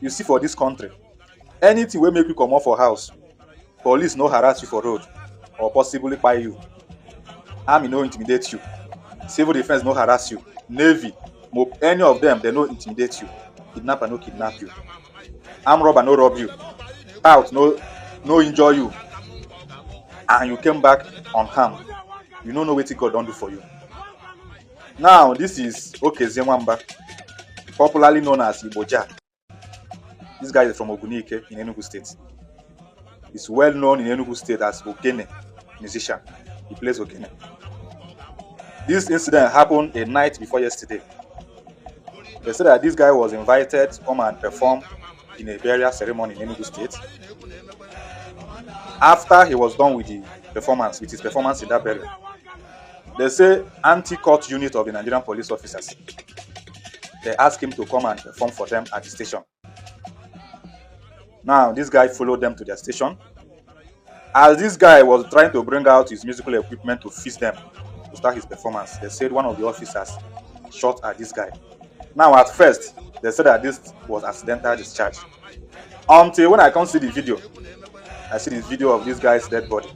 You see, for this country, anything will make you come off for house, police no harass you for road or possibly buy you, army no intimidate you, civil defense no harass you, navy, any of them, they no intimidate you, kidnapper no kidnap you, armed robber no rob you, out no injure you, and you came back unharmed. You don't know what God don't do for you. Now, this is Ogui Nike, popularly known as Igbo Jah. This guy is from Ogui Nike in Enugu State. He's well known in Enugu State as Ogene musician. He plays Ogene. This incident happened a night before yesterday. They said that this guy was invited to come and perform in a burial ceremony in Enugu State. After he was done with his performance in that burial, they say anti-court unit of the Nigerian police officers, they asked him to come and perform for them at the station. Now, this guy followed them to their station. As this guy was trying to bring out his musical equipment to fix them to start his performance, they said one of the officers shot at this guy. Now, at first, they said that this was accidental discharge. Until when I come see the video, I see this video of this guy's dead body.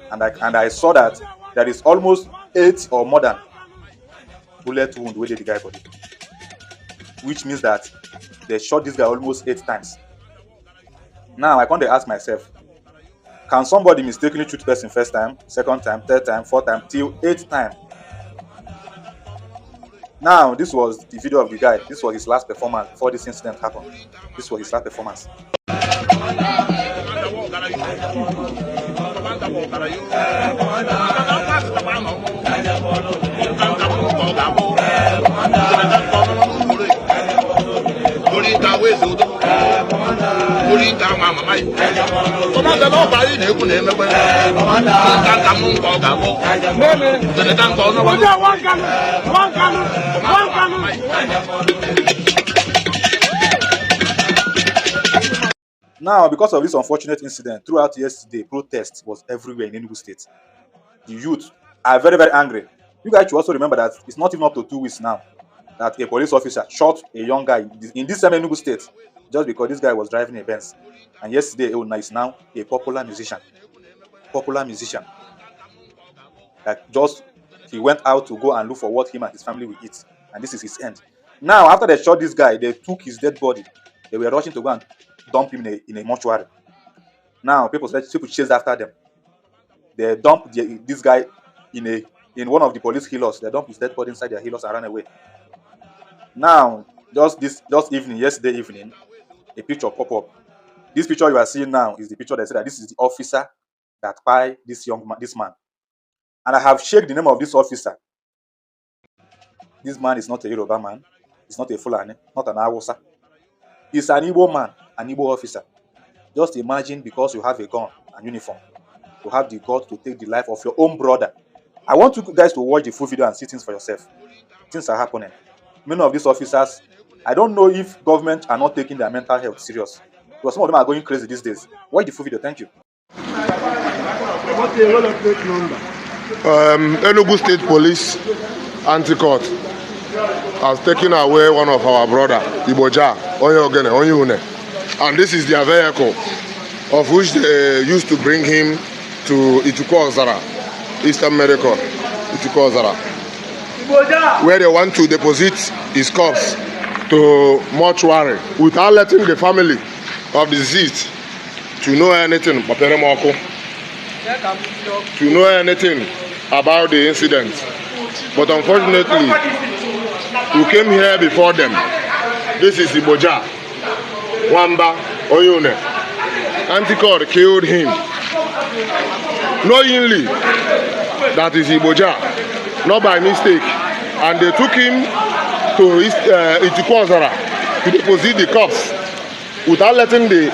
And I saw that there is almost 8 or more than bullet wound where the guy body, which means that they shot this guy almost 8 times. Now I can't ask myself, can somebody mistakenly shoot person first time, second time, third time, fourth time, till 8th time? Now this was the video of the guy. This was his last performance before this incident happened. This was his last performance. Now, because of this unfortunate incident, throughout yesterday, protest was everywhere in Enugu State. The youth are very, very angry. You guys should also remember that it's not even up to 2 weeks now that a police officer shot a young guy in this same Enugu State just because this guy was driving a Benz. And yesterday, is now a popular musician. Like just, he went out to go and look for what him and his family will eat. And this is his end. Now, after they shot this guy, they took his dead body. They were rushing to go and dump him in a mortuary. Now, people chased after them. They dumped this guy in one of the police helos. They dumped his dead body inside their helos and ran away. Now, yesterday evening, a picture pop up. This picture you are seeing now is the picture that said that this is the officer that by this man. And I have checked the name of this officer. This man is not a Yoruba man. He's not a Fulani, not an Hausa. He's an Igbo man, an Igbo officer. Just imagine, because you have a gun and uniform, to have the guts to take the life of your own brother. I want you guys to watch the full video and see things for yourself. Things are happening. Many of these officers, I don't know if government are not taking their mental health serious, because some of them are going crazy these days. Watch the full video. Thank you. Enugu State Police Anti-Court has taken away one of our brother, Igbo Jah, and this is their vehicle, of which they used to bring him to Ituko Ozara, Eastern Medical, Ituko Ozara, where they want to deposit his corpse to mortuary without letting the family of the deceased to know anything about the incident. But unfortunately, we came here before them. This is Igbo Jah, Wamba, Oyune. Anti-court killed him. Knowingly, that is Igbo Jah, not by mistake. And they took him to Itikwazara to deposit the corpse without letting the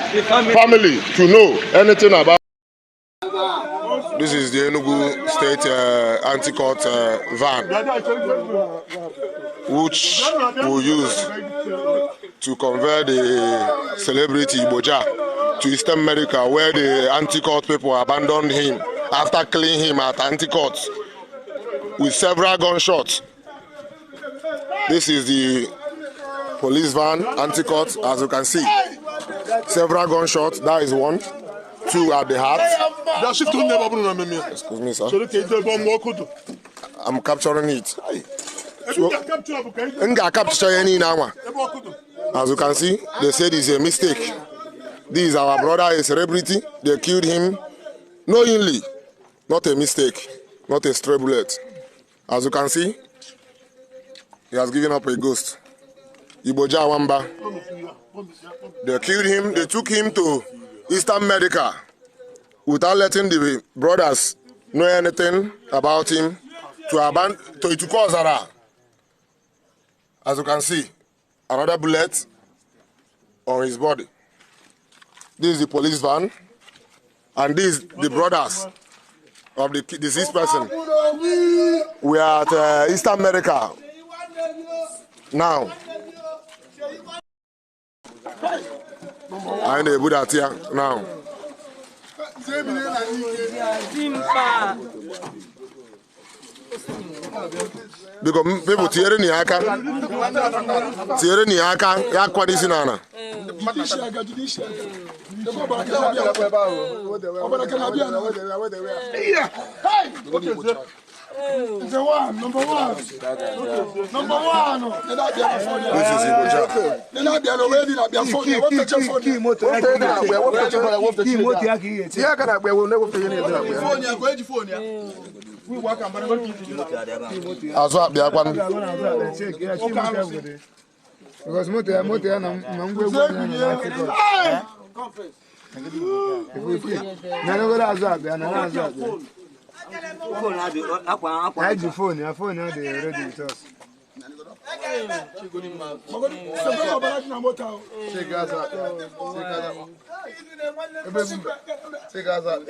family to know anything about. This is the Enugu State anti-court van, which we use to convert the celebrity Igbo Jah to Eastern America, where the anti-court people abandoned him after killing him at anti-court with several gunshots. This is the police van, anti-court, as you can see. Several gunshots, that is one. 2 at the heart. Excuse me, sir. I'm capturing it. As you can see, they said it's a mistake. This is our brother, a celebrity. They killed him knowingly. Not a mistake, not a stray bullet. As you can see, he has given up a ghost. Igbo Jah Wamba. They killed him, they took him to Eastern America without letting the brothers know anything about him to Itukozara. As you can see, another bullet on his body. This is the police van, and this is the brothers of the deceased person. We are at Eastern America now. I know that here now. Because people tear ni aka ya kwadisi nana. Number one. This is Igbo Jah. Your phone they ready with us. Take us up.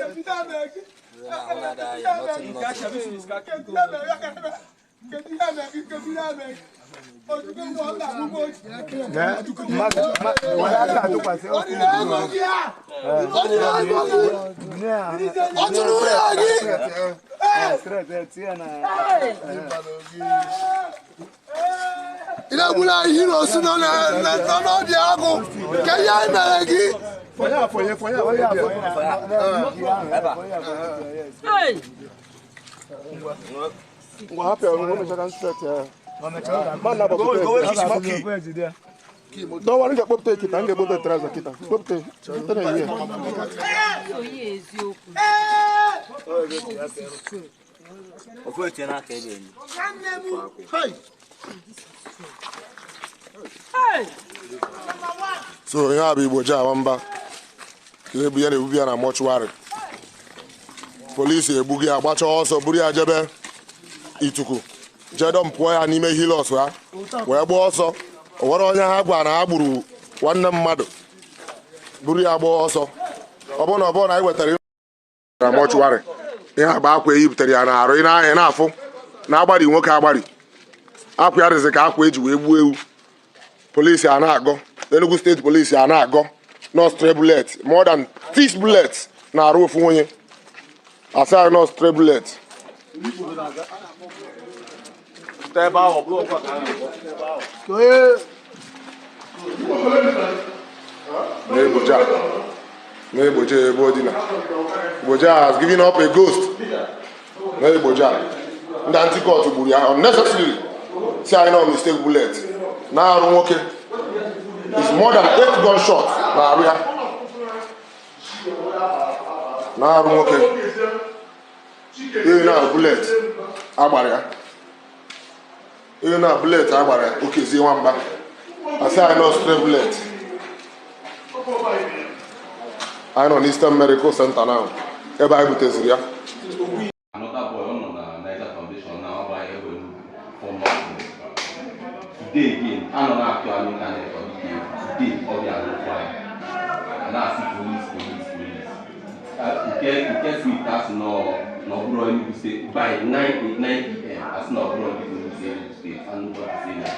What happened? Don't worry, get Bob take it and get Bob the trouser. Bob take it. So you have Igbo Jah Wamba. You be na mortuary. Police ebugi agbacha ọsọ buru ya jebe Ituku. Jedom pụọ ya n'ime hilos ha wee gba ọsọ. O nwere onye ha gwa na ha gburu nwanne mmadụ. Buru ya gba ọsọ. Ọ bụrụ na anyị wetara na mortuary. Ihe agba akwa eyiputere ya na arụ ị na-afụ na agbari nwoke agbari. Akwa ya rịzị ka akwa eji wee gbuo ewu. Police a na-agọ. Enugu State Police a na-agọ. No stray bullet. More than 6 bullets na arụ ofu onye. Aside no stray bullet. Igbo Jah has given up a ghost. Igbo Jah. The anti-court unnecessarily. Say I know mistake bullet. Now I'm okay. It's more than 8 gunshots. Now I'm okay. You know bullet. Abaria. You know bullet. Abaria. Okay, see one back. I say I know stray bullet. I know Eastern Medical Center now. Another boy on Niger Foundation now by Enugu for today again, I don't know actually internet for today, Obiagu fire. And I see police. It gets me that's no Enugu State by 9 p.m. That's not Enugu State and nobody say that.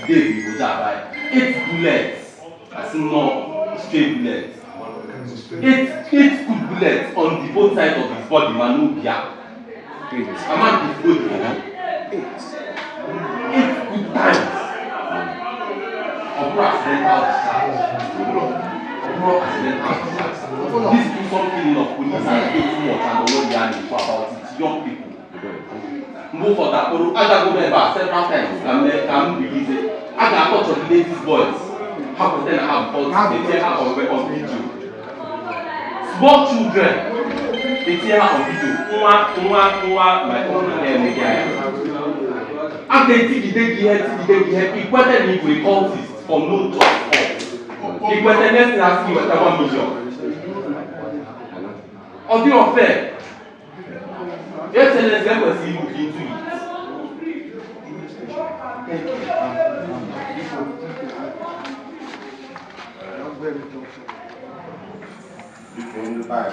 Today Igbo Jah by 8 bullets. That's not straight bullets. 8 good bullets on the both sides of his body, man. No Biafra. I'm not the 8 good times. Ogui accidental discharge. This is something of police and too much and already yarning for about it. Young people. Move for that. I got go back several times. I'm release it. I got touch of the ladies' boys. How could they have called they take out on video? Small children, they tear out on video. My own and they think they get equated me with cultists from no job. Equated next asking what 1 million. On the affair, excellence let us see look into it. Thank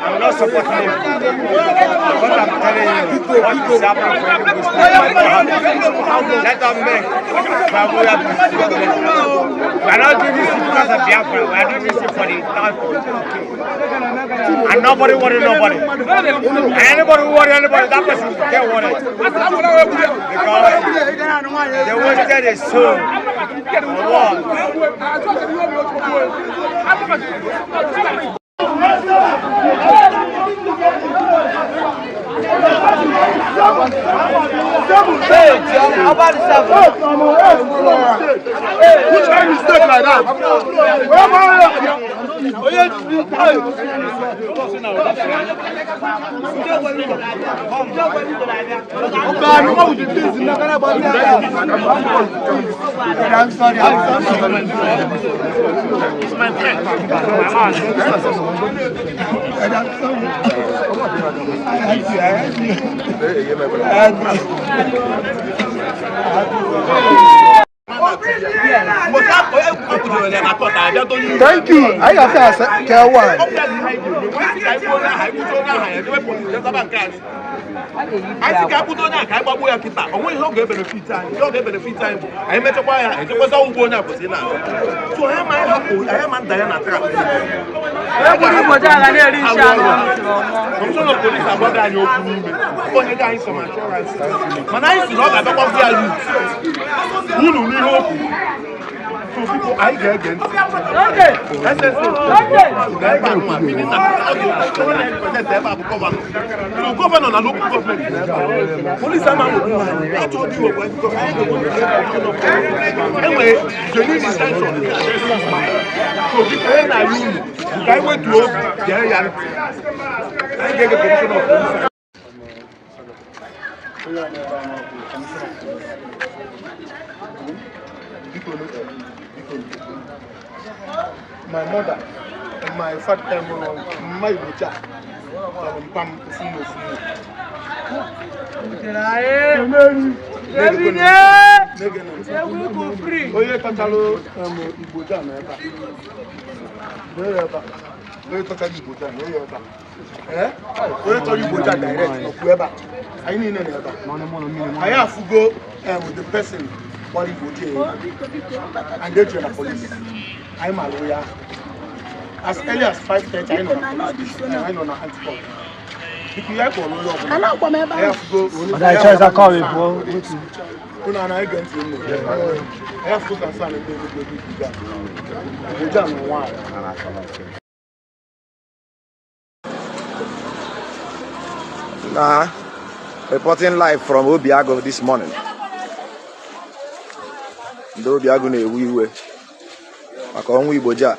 I'm not supporting him. What I'm telling you, what is happening for Enugu State, let them make. But we are not doing this because of Biafra. We are doing this for the town. And nobody worry nobody. And anybody who worry anybody, that person get worried. Because they wasted his soul for war. Which kind of mistake like that? Thank you. I got to get one. I think I put on a Kaiba Kita. Only you get benefit time. You get benefit time. I met a wire. It was all going up. So I am Diana. I'm sure the police are what I know. Only guys some assurance. Man, I used to know that about their youth. So people, I get against it. So governor and local government. Police are not. I told you about because I anyway, you need attention. So people are you. The guy went to the area. I get a position of police. My mother and my father, my Igbo Jah, I have to go with the person what Igbo Jah and they join the police. I'm a lawyer. As early as 5:30, I know na anti-pop. If you like to go, I have to go. But I choose a call with bro. I have to go and reporting live from Obiagu this morning. The Obiagu na-ewe iwe maka ọnwụ Igbo Jah.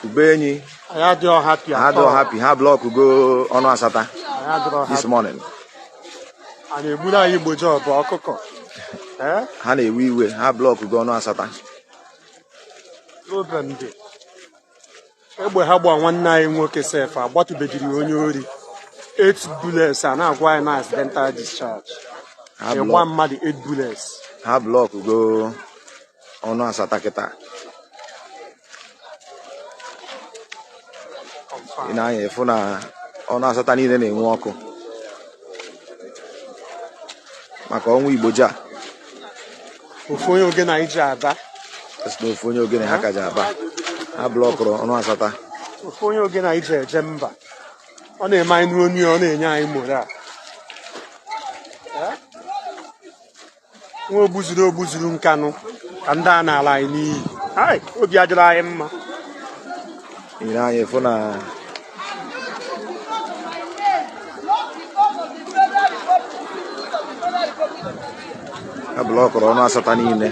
Ubenyi, I had your happy. Ha block go ọnụ asata this morning. And a Buddha Igbo Jah bụ ọkụkọ. Ha na-ewe iwe, ha block go ọnụ asata. Ndị egbe ha gba nwanne anyị nwoke sef agbatụbegiri onye ori 8 bullets na-agwa anyị na accidental discharge. Ịgba mmadụ 8 bullets. Ha block go ọnụ asata kịta. Ị na-anya efu na ọnụ asata niile na-enwe ọkụ maka ọnwụ Igbo Jah. Ofu onye ogene anyị ji aba. Ofu onye ogene ha ka ji aba. Ha blọkụrụ ọnụ asata. Ofu onye ogene anyị ji eje mba. Ọ na-eme anyị n'onu ya, ọ na-enye anyị moral. Nwa ogbuzuru nkanụ ka ndị a na-ala anyị n'iyi. Obi adịrị anyị mma. Ị na-anya efu na ha blọkụrụ ọnụ asata niile.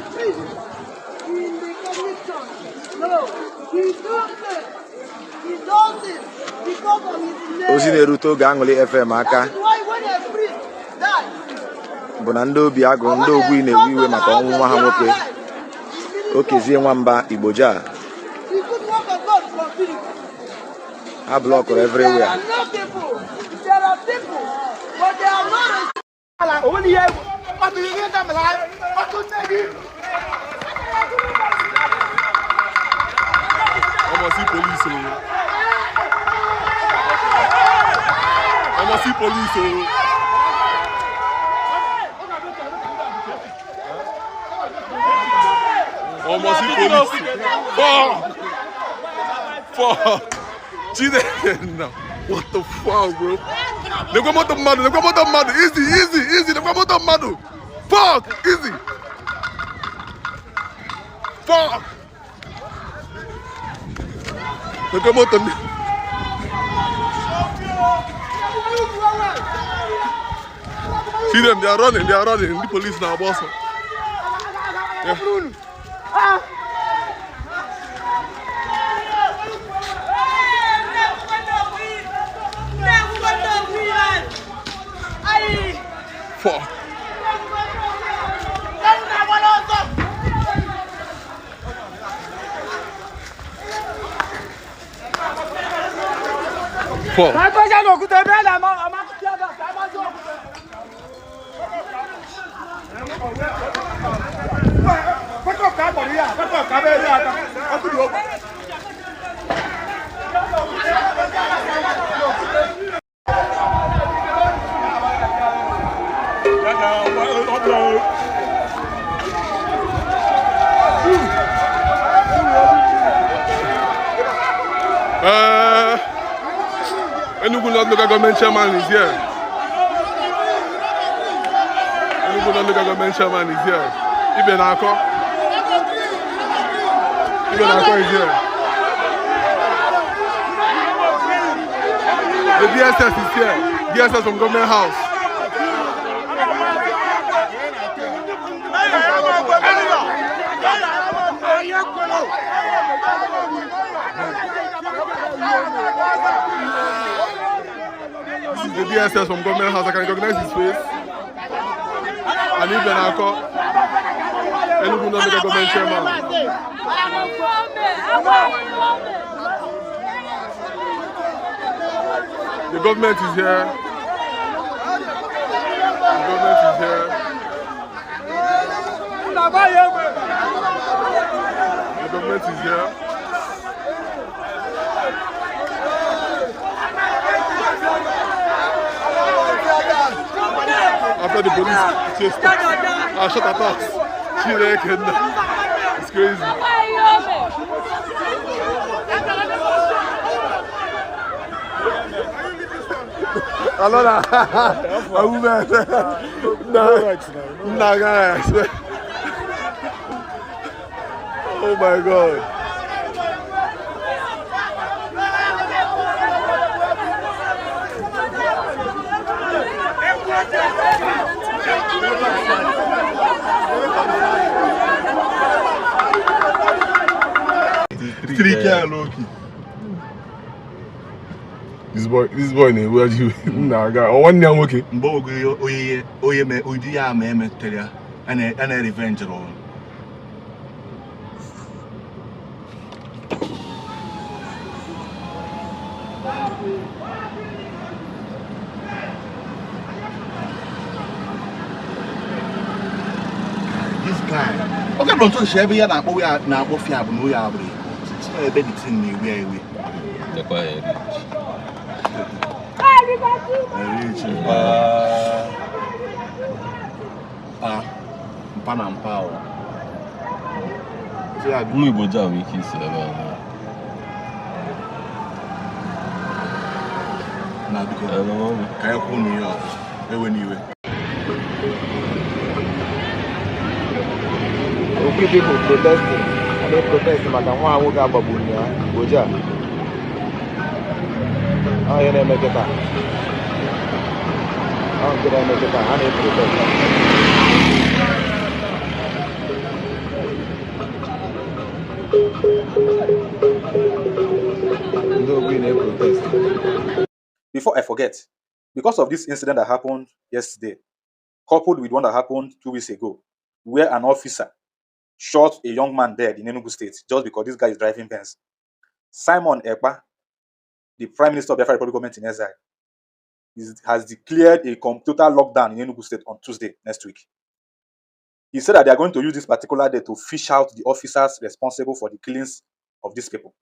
Ozi na-erute oge Aṅụrị FM aka bụ na ndị Obiagu, ndị Ogui na-ewe iwe maka ọnwụ nwa ha nwoke Okezie nwamba Igbo Jah. Ha blọkụrụ everywhere. Police. Almost police. Fuck. No. What the fuck, bro? They come out of mad. Easy. They come out of mad. Fuck. Easy. Fuck. They come out of see them, they are running. The police now, boss. Yeah. Fuck. Enugu local government chairman is here. Enugu local government chairman is here. Ibn Ako is here. The DSS is here. DSS from government house. This is the DSS from government house. I can recognize his face. And Ibn Ako, Enugu local government chairman. The government is here. After the police chased us, shot at us. It's crazy. Oh my God. Three Loki. This boy where you nah guy. Oh, one young okay. Mbo oye me udi ya me teria. Ana revenge roll. This guy. Okay, don't touch every year na bo fia bu no ya abre. It's not a bad thing me we. The quiet. Mpanampa o. Igbo Jah we kiss about. Na biko. Kai ko New York. Ewe niwe. Ogui people protesting. And they protest maka nwa nwoke agbagburu ya Igbo Jah. Oh, you na-eme kịta. Oh, nke na-eme kịta. Ha na-protest. Ndị Ogui na-protest. Before I forget, because of this incident that happened yesterday, coupled with one that happened 2 weeks ago, where an officer shot a young man dead in Enugu State just because this guy is driving Benz, Simon Ekpa, the Prime Minister of Biafra Republic Government in exile, has declared a total lockdown in Enugu State on Tuesday next week. He said that they are going to use this particular day to fish out the officers responsible for the killings of these people.